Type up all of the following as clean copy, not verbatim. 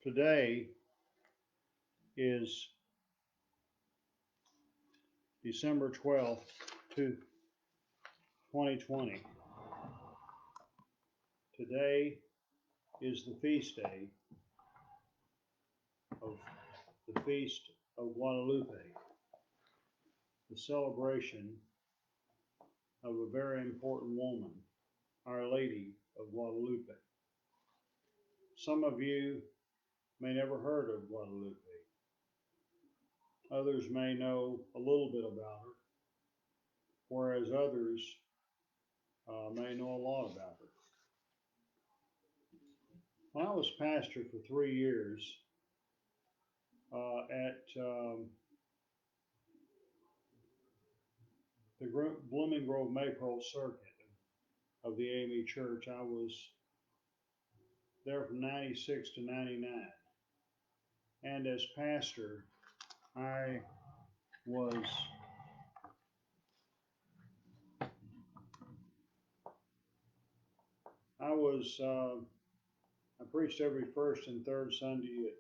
Today is December 12th, 2020. Today is the feast day of the Feast of Guadalupe, the celebration of a very important woman, Our Lady of Guadalupe. Some of you may never heard of Guadalupe. Others may know a little bit about her, whereas others may know a lot about her. When I was pastor for 3 years at the Blooming Grove Maypole Circuit of the AME Church, I was there from 96 to 99. And as pastor, I was I was I preached every first and third Sunday at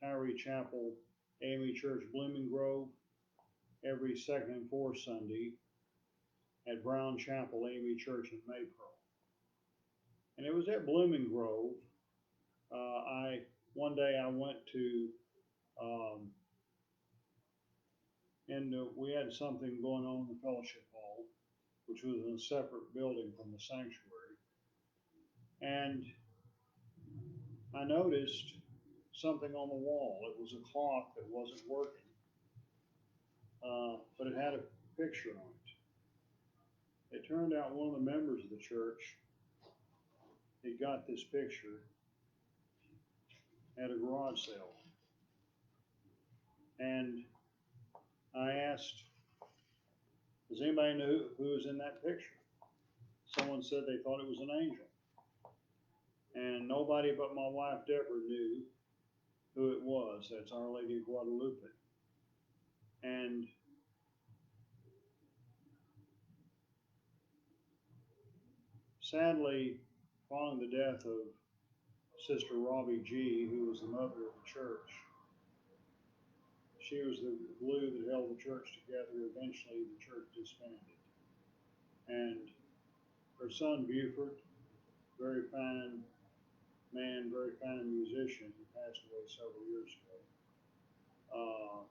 Tyree Chapel, AME Church, Blooming Grove, every second and fourth Sunday at Brown Chapel, AME Church in Maypole. And it was at Blooming Grove. I one day I went to um, and we had something going on in the fellowship hall, which was in a separate building from the sanctuary. And I noticed something on the wall. It was a clock that wasn't working, but it had a picture on it. It turned out one of the members of the church had got this picture at a garage sale. And I asked, does anybody know who was in that picture? Someone said they thought it was an angel. And nobody but my wife Deborah knew who it was. That's Our Lady of Guadalupe. And sadly, following the death of Sister Robbie G., who was the mother of the church, she was the glue that held the church together. Eventually, the church disbanded. And her son Buford, very fine man, very fine musician, who passed away several years ago.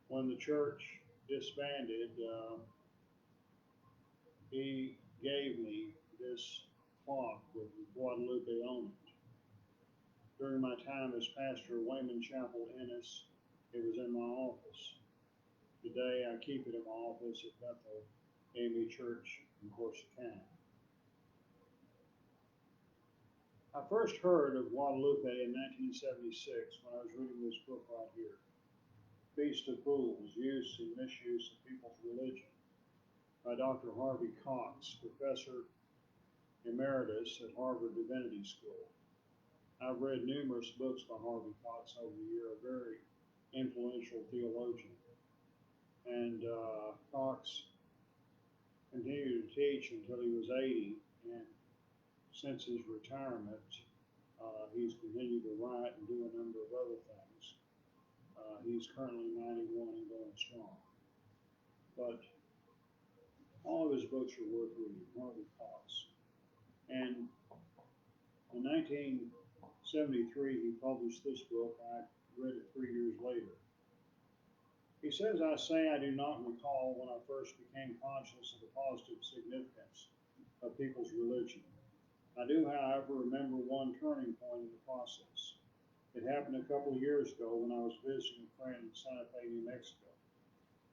When the church disbanded, he gave me this clock with Guadalupe on it. During my time as pastor of Wayman Chapel, Ennis, it was in my office. Today, I keep it in my office at Bethel AME Church in Corsicana. I first heard of Guadalupe in 1976 when I was reading this book right here, Feast of Fools, Use and Misuse of People's Religion, by Dr. Harvey Cox, Professor Emeritus at Harvard Divinity School. I've read numerous books by Harvey Cox over the year, a very influential theologian. And Cox continued to teach until he was 80, and since his retirement, he's continued to write and do a number of other things. He's currently 91 and going strong. But all of his books are worth reading, Harvey Cox. And in 1973, he published this book. I read it 3 years later. He says, I do not recall when I first became conscious of the positive significance of people's religion. I do, however, remember one turning point in the process. It happened a couple of years ago when I was visiting a friend in Santa Fe, New Mexico.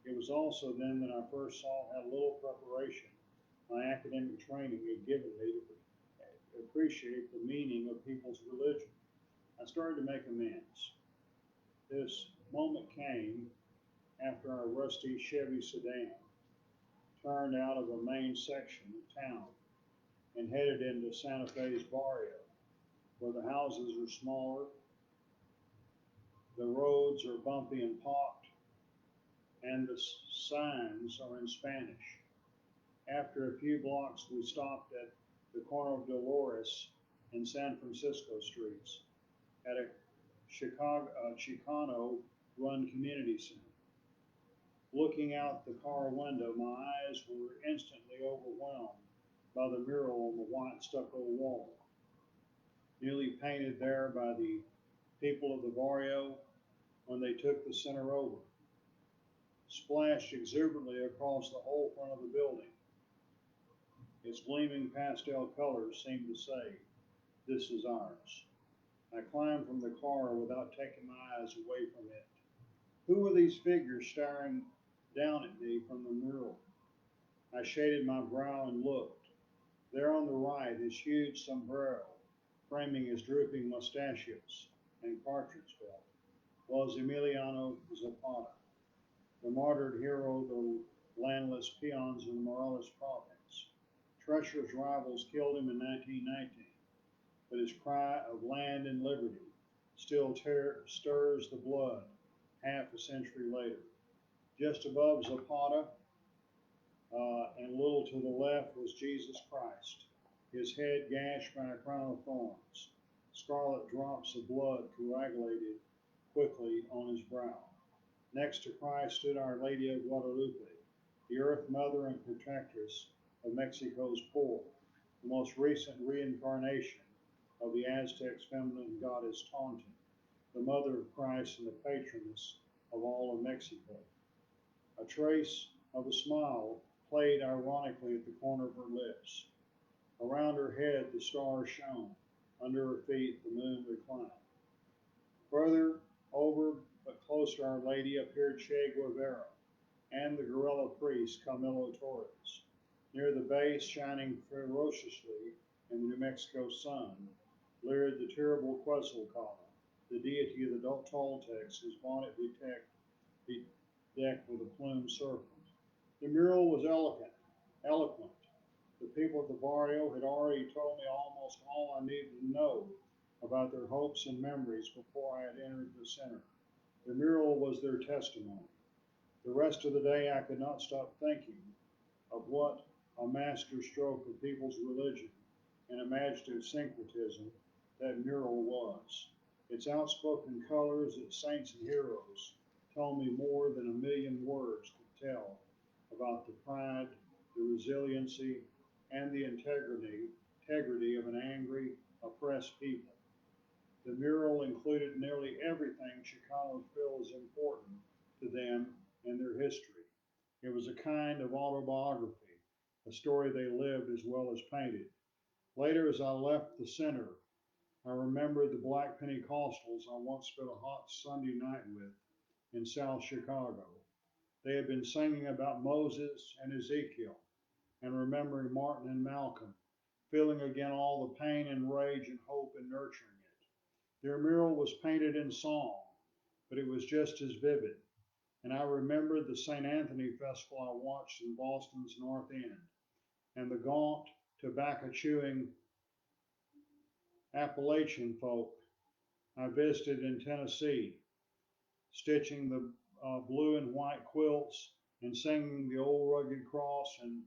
It was also then that I first saw how little preparation my academic training had given me to appreciate the meaning of people's religion. I started to make amends. This moment came after our rusty Chevy sedan turned out of a main section of town and headed into Santa Fe's barrio, where the houses are smaller, the roads are bumpy and pocked, and the signs are in Spanish. After a few blocks, we stopped at the corner of Dolores and San Francisco streets at a Chicano-run community center. Looking out the car window, my eyes were instantly overwhelmed by the mural on the white stucco wall, newly painted there by the people of the barrio when they took the center over, splashed exuberantly across the whole front of the building. Its gleaming pastel colors seemed to say, "This is ours." I climbed from the car without taking my eyes away from it. Who were these figures staring down at me from the mural? I shaded my brow and looked. There on the right, his huge sombrero, framing his drooping mustachios and cartridge belt, was Emiliano Zapata, the martyred hero of the landless peons in the Morales province. Treacherous rivals killed him in 1919, but his cry of land and liberty still stirs the blood half a century later. Just above Zapata, and a little to the left, was Jesus Christ, his head gashed by a crown of thorns. Scarlet drops of blood coagulated quickly on his brow. Next to Christ stood Our Lady of Guadalupe, the earth mother and protectress of Mexico's poor, the most recent reincarnation of the Aztecs' feminine goddess Tontin, the mother of Christ and the patroness of all of Mexico. A trace of a smile played ironically at the corner of her lips. Around her head the stars shone. Under her feet the moon reclined. Further over, but close to Our Lady, appeared Che Guevara and the guerrilla priest Camilo Torres. Near the base, shining ferociously in the New Mexico sun, leered the terrible Quetzalcoatl, the deity of the Toltecs, whose bonnet bedecked with a plumed serpent. The mural was eloquent. The people at the barrio had already told me almost all I needed to know about their hopes and memories before I had entered the center. The mural was their testimony. The rest of the day I could not stop thinking of what a master stroke of people's religion and imaginative syncretism that mural was. Its outspoken colors, its saints and heroes, told me more than a million words could tell about the pride, the resiliency, and the integrity of an angry, oppressed people. The mural included nearly everything Chicanos feel is important to them in their history. It was a kind of autobiography, a story they lived as well as painted. Later, as I left the center, I remembered the black Pentecostals I once spent a hot Sunday night with in South Chicago. They had been singing about Moses and Ezekiel and remembering Martin and Malcolm, feeling again all the pain and rage and hope in nurturing it. Their mural was painted in song, but it was just as vivid. And I remembered the St. Anthony Festival I watched in Boston's North End, and the gaunt, tobacco chewing Appalachian folk I visited in Tennessee, stitching the blue and white quilts and singing the old rugged cross and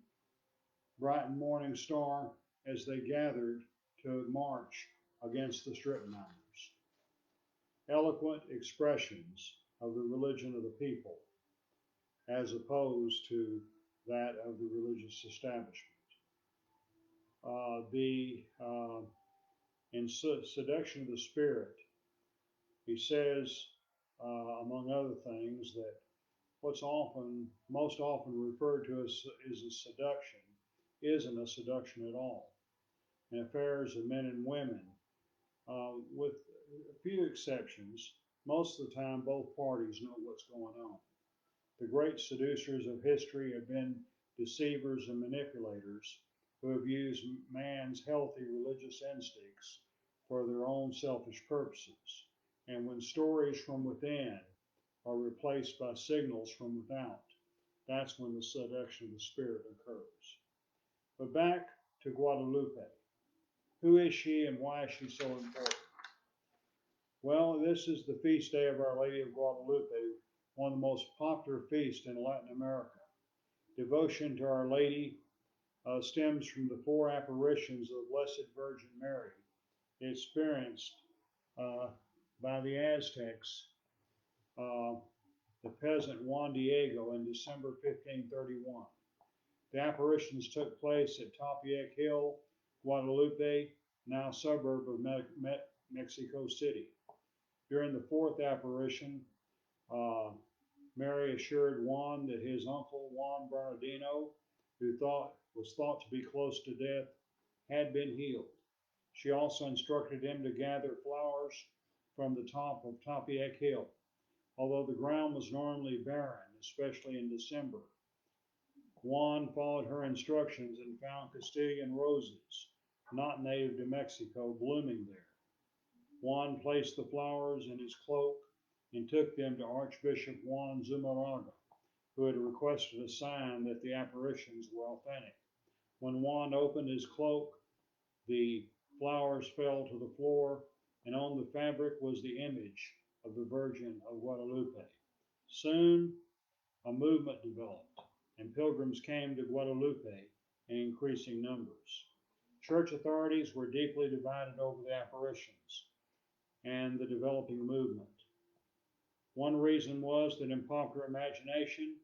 bright morning star as they gathered to march against the strip miners. Eloquent expressions of the religion of the people as opposed to that of the religious establishment. The in Seduction of the Spirit, he says, among other things, that what's most often referred to as a seduction isn't a seduction at all. In affairs of men and women, with a few exceptions, most of the time both parties know what's going on. The great seducers of history have been deceivers and manipulators who have used man's healthy religious instincts for their own selfish purposes. And when stories from within are replaced by signals from without, that's when the seduction of the spirit occurs. But back to Guadalupe. Who is she and why is she so important? Well, this is the feast day of Our Lady of Guadalupe, one of the most popular feasts in Latin America. Devotion to Our Lady stems from the four apparitions of the Blessed Virgin Mary experienced by the Aztecs, uh, the peasant Juan Diego, in December 1531. The apparitions took place at Tepeyac Hill, Guadalupe, now a suburb of Mexico City. During the fourth apparition, uh, Mary assured Juan that his uncle Juan Bernardino, who was thought to be close to death, had been healed. She also instructed him to gather flowers from the top of Tepeyac Hill. Although the ground was normally barren, especially in December, Juan followed her instructions and found Castilian roses, not native to Mexico, blooming there. Juan placed the flowers in his cloak and took them to Archbishop Juan Zumarraga, who had requested a sign that the apparitions were authentic. When Juan opened his cloak, the flowers fell to the floor, and on the fabric was the image of the Virgin of Guadalupe. Soon, a movement developed, and pilgrims came to Guadalupe in increasing numbers. Church authorities were deeply divided over the apparitions and the developing movement. One reason was that in popular imagination,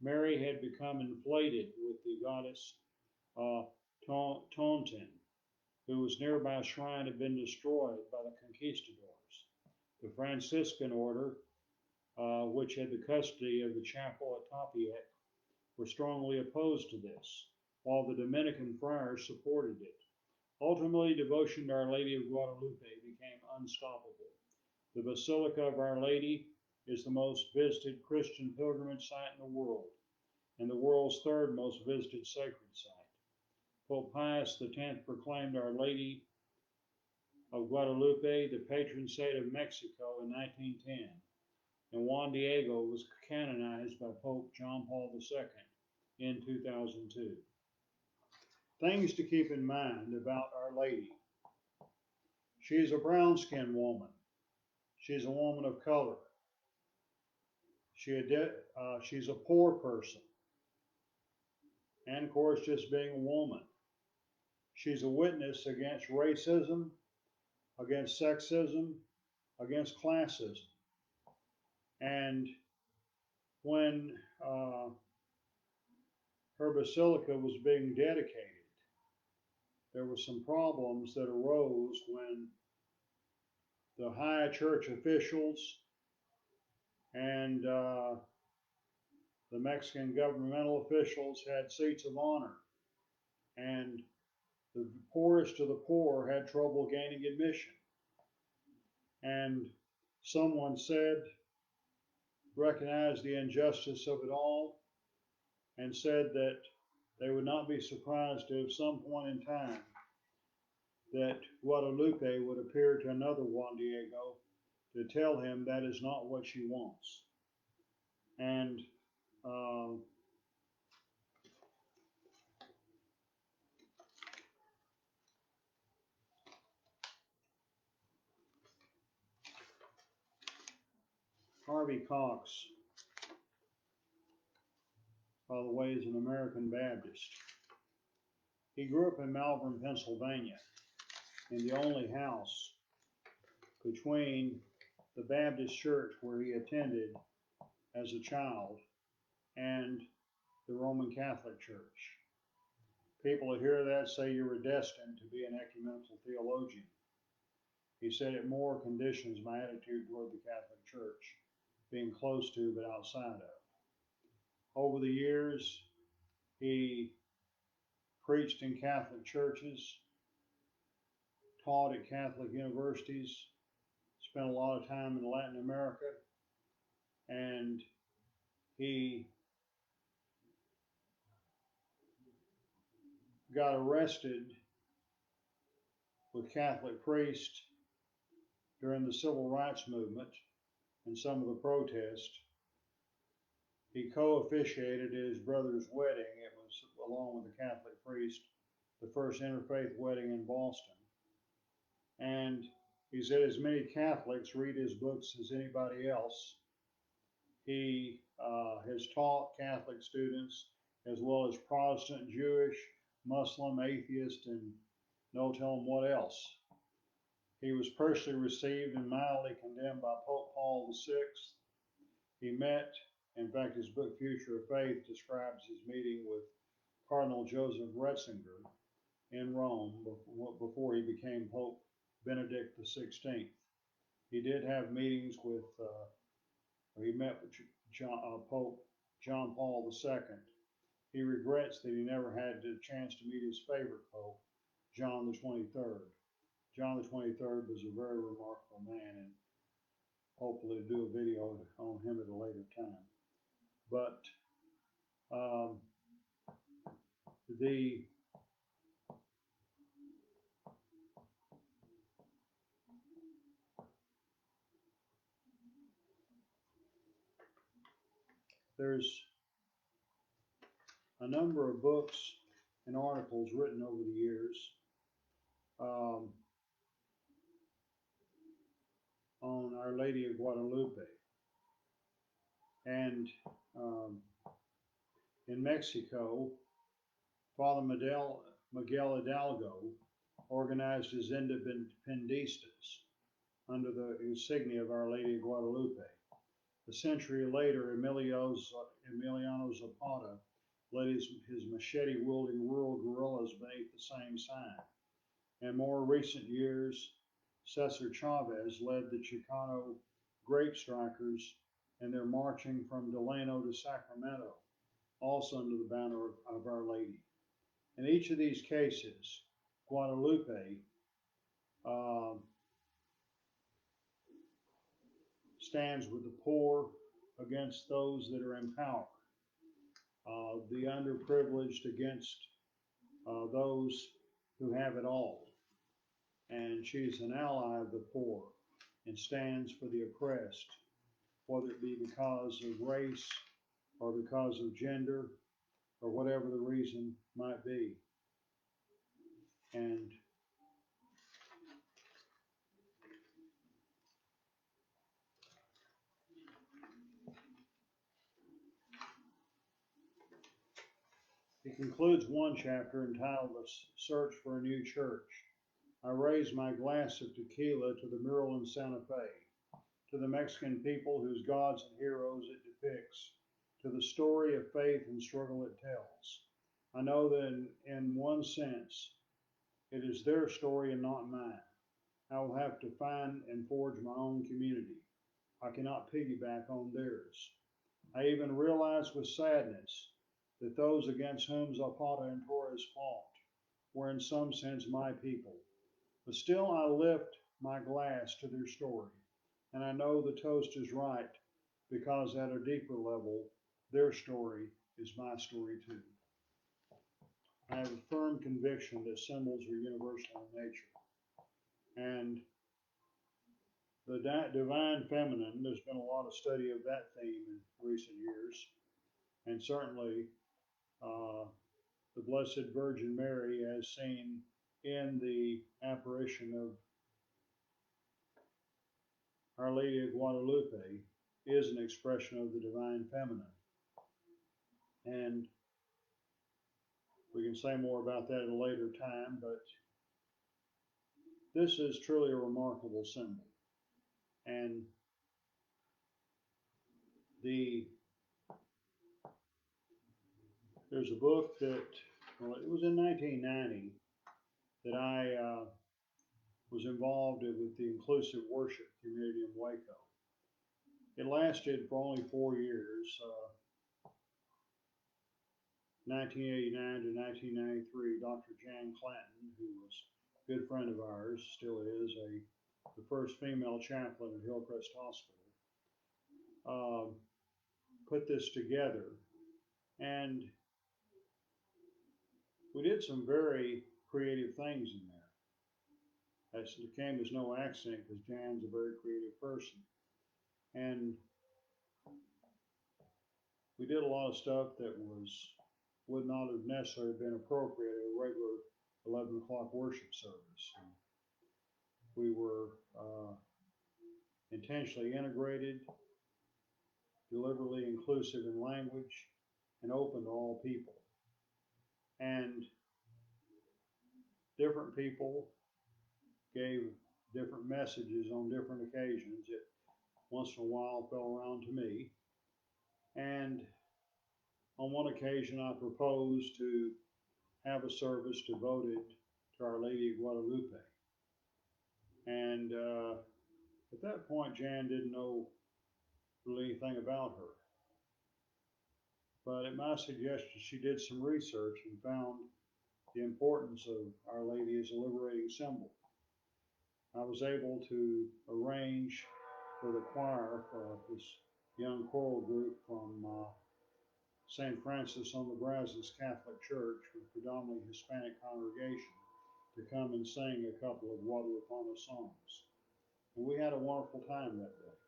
Mary had become inflated with the goddess Tontin, whose nearby shrine had been destroyed by the conquistadors. The Franciscan order, which had the custody of the chapel at Tepeyac, were strongly opposed to this, while the Dominican friars supported it. Ultimately, devotion to Our Lady of Guadalupe became unstoppable. The Basilica of Our Lady is the most visited Christian pilgrimage site in the world, and the world's third most visited sacred site. Pope Pius X proclaimed Our Lady of Guadalupe the patron saint of Mexico in 1910, and Juan Diego was canonized by Pope John Paul II in 2002. Things to keep in mind about Our Lady. She's a brown-skinned woman. She's a woman of color. She's a poor person. And of course, just being a woman. She's a witness against racism, against sexism, against classism. And when her basilica was being dedicated, there were some problems that arose when the high church officials and the Mexican governmental officials had seats of honor, and the poorest of the poor had trouble gaining admission. And someone recognized the injustice of it all, and said that they would not be surprised if at some point in time that Guadalupe would appear to another Juan Diego to tell him that is not what she wants. And Harvey Cox, by the way, is an American Baptist. He grew up in Malvern, Pennsylvania, in the only house between the Baptist church where he attended as a child and the Roman Catholic Church. People that hear that say you were destined to be an ecumenical theologian. He said it more conditions my attitude toward the Catholic Church, being close to but outside of. Over the years, he preached in Catholic churches, taught at Catholic universities, spent a lot of time in Latin America, and he got arrested with Catholic priests during the civil rights movement and some of the protests. He co-officiated his brother's wedding. It was, along with a Catholic priest, the first interfaith wedding in Boston. And he said as many Catholics read his books as anybody else. He has taught Catholic students as well as Protestant, Jewish, Muslim, atheist, and no telling what else. He was personally received and mildly condemned by Pope Paul VI. He met, in fact, his book Future of Faith describes his meeting with Cardinal Joseph Ratzinger in Rome before he became Pope Benedict XVI. He did have meetings with, he met with Pope John Paul II. He regrets that he never had the chance to meet his favorite Pope, John the 23rd. John the 23rd was a very remarkable man, and hopefully do a video on him at a later time. But um, the there's a number of books and articles written over the years um, on Our Lady of Guadalupe. And um, in Mexico, Father Miguel Hidalgo organized his Independistas under the insignia of Our Lady of Guadalupe. A century later, Emiliano Zapata led his machete-wielding rural guerrillas beneath the same sign. In more recent years, Cesar Chavez led the Chicano grape strikers in their marching from Delano to Sacramento, also under the banner of Our Lady. In each of these cases, Guadalupe stands with the poor against those that are in power, the underprivileged against those who have it all. And she's an ally of the poor and stands for the oppressed, whether it be because of race or because of gender or whatever the reason might be. And he concludes one chapter entitled "A Search for a New Church." I raise my glass of tequila to the mural in Santa Fe, to the Mexican people whose gods and heroes it depicts, to the story of faith and struggle it tells. I know that in one sense, it is their story and not mine. I will have to find and forge my own community. I cannot piggyback on theirs. I even realize with sadness that those against whom Zapata and Torres fought were in some sense my people. But still I lift my glass to their story, and I know the toast is right because at a deeper level, their story is my story too. I have a firm conviction that symbols are universal in nature. And the divine feminine, there's been a lot of study of that theme in recent years. And certainly uh, the Blessed Virgin Mary, as seen in the apparition of Our Lady of Guadalupe, is an expression of the divine feminine. And we can say more about that at a later time, but this is truly a remarkable symbol. And there's a book that, well, it was in 1990 that I was involved with the inclusive worship community in Waco. It lasted for only 4 years, 1989 to 1993. Dr. Jan Clanton, who was a good friend of ours, still is, the first female chaplain at Hillcrest Hospital, put this together. And we did some very creative things in there. That came as no accident because Jan's a very creative person. And we did a lot of stuff that would not have necessarily been appropriate at a regular 11 o'clock worship service. And we were intentionally integrated, deliberately inclusive in language, and open to all people. And different people gave different messages on different occasions. It once in a while fell around to me. And on one occasion, I proposed to have a service devoted to Our Lady of Guadalupe. And at that point, Jan didn't know really anything about her. But at my suggestion, she did some research and found the importance of Our Lady as a liberating symbol. I was able to arrange for the choir for this young choral group from St. Francis on the Brazos Catholic Church, with predominantly Hispanic congregation, to come and sing a couple of Guadalupana songs. And we had a wonderful time that day.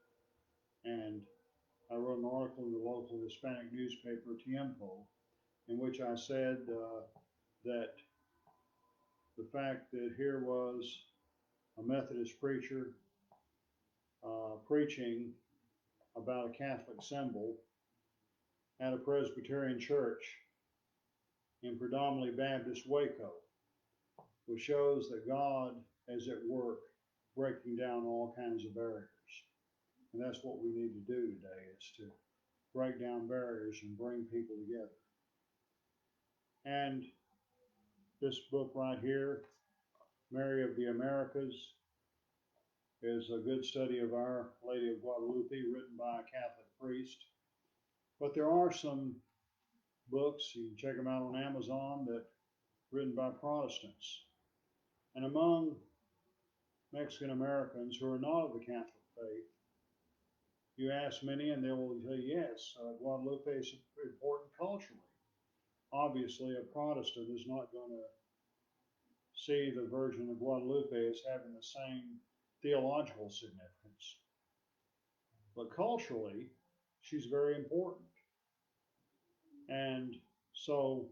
And I wrote an article in the local Hispanic newspaper, Tiempo, in which I said that the fact that here was a Methodist preacher preaching about a Catholic symbol at a Presbyterian church in predominantly Baptist Waco, which shows that God is at work breaking down all kinds of barriers. And that's what we need to do today, is to break down barriers and bring people together. And this book right here, Mary of the Americas, is a good study of Our Lady of Guadalupe, written by a Catholic priest. But there are some books, you can check them out on Amazon, that written by Protestants. And among Mexican Americans who are not of the Catholic faith, you ask many and they will say, yes, Guadalupe is important culturally. Obviously, a Protestant is not going to see the Virgin of Guadalupe as having the same theological significance. But culturally, she's very important. And so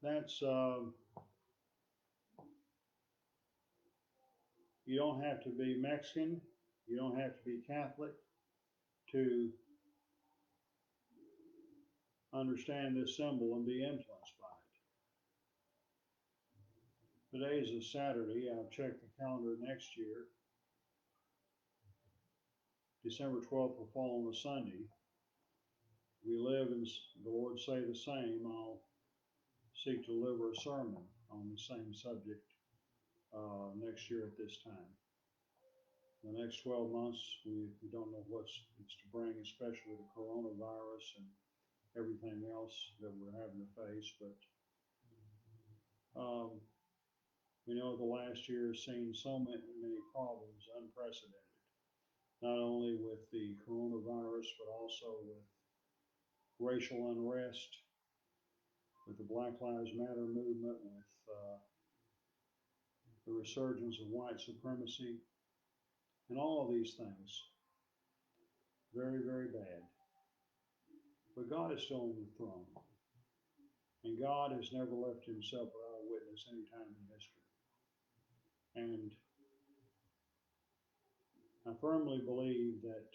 that's, you don't have to be Mexican, you don't have to be Catholic to understand this symbol and be influenced by it. Today is a Saturday. I've checked the calendar next year. December 12th will fall on a Sunday. We live, and the Lord say the same, I'll seek to deliver a sermon on the same subject next year at this time. The next 12 months, we don't know what's to bring, especially the coronavirus and everything else that we're having to face. But we know the last year has seen so many problems, unprecedented, not only with the coronavirus, but also with racial unrest, with the Black Lives Matter movement, with the resurgence of white supremacy, and all of these things. Very, very bad. But God is still on the throne. And God has never left himself without a witness any time in history. And I firmly believe that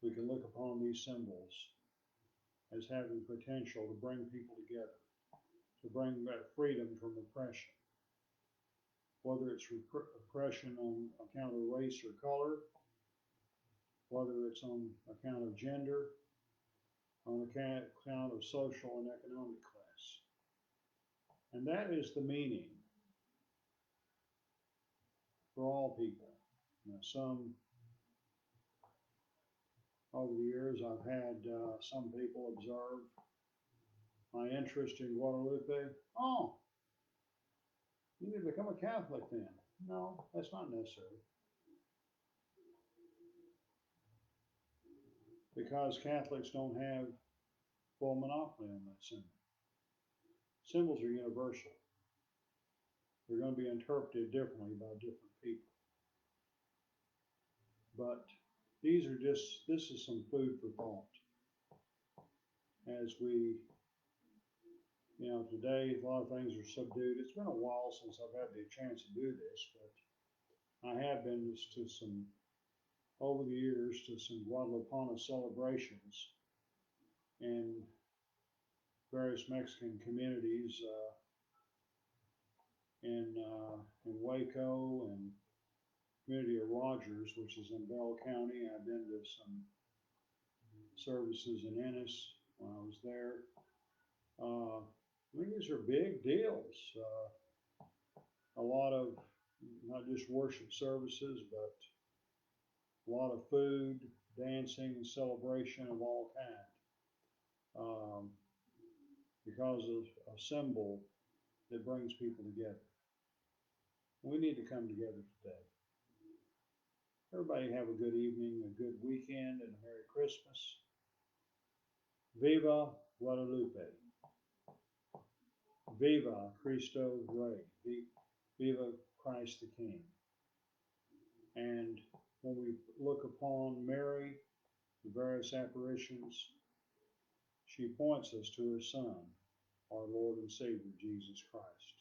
we can look upon these symbols as having potential to bring people together, to bring that freedom from oppression. Whether it's oppression on account of race or color, whether it's on account of gender, on account of social and economic class. And that is the meaning for all people. Now, over the years, I've had some people observe my interest in Guadalupe. Oh, you need to become a Catholic then. No, that's not necessary. Because Catholics don't have full monopoly on that symbol. Symbols are universal. They're going to be interpreted differently by different people. But this is some food for thought. As we, today a lot of things are subdued. It's been a while since I've had the chance to do this, but I have been over the years to some Guadalupana celebrations in various Mexican communities in Waco and community of Rogers, which is in Bell County. I've been to some services in Ennis when I was there. I mean, these are big deals. A lot of not just worship services, but a lot of food, dancing, and celebration of all kinds. Because of a symbol that brings people together. We need to come together today. Everybody have a good evening, a good weekend, and a Merry Christmas. Viva Guadalupe. Viva Cristo Rey. Viva Christ the King. And when we look upon Mary, the various apparitions, she points us to her Son, our Lord and Savior, Jesus Christ.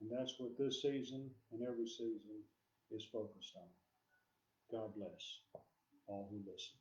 And that's what this season and every season is focused on. God bless all who listen.